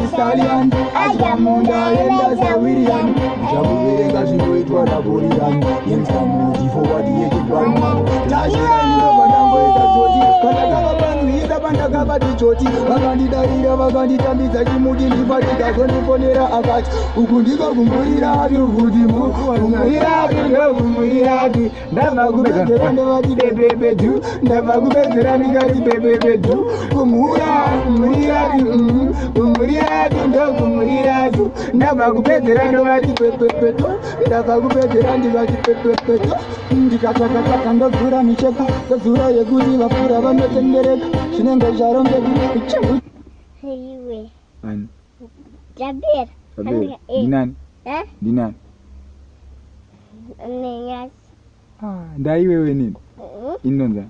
Stallion, Asgamunda, and William. Jabuga, she do it what a Burian. Youngster Moody for what he did one man. Tashi, I know what I'm going to do. Kalakaban, we the Bandagaba di Choti, Bagandida, Bagandita, Mizaki Moody, Fatika, Ponera, Akat, Ukundigo, Gumurira, Ugudimu, Umurira, never go back to the baby do, never go back to the baby do, Umura, Umurira, never go back to the never go back to the Ndikataka kando kura micheka kazura yegudi wapura banotendere shinenga jarombe bichu Hiwe An Jabir Dinan Dinan Nengas Ndai wewe nini Inonza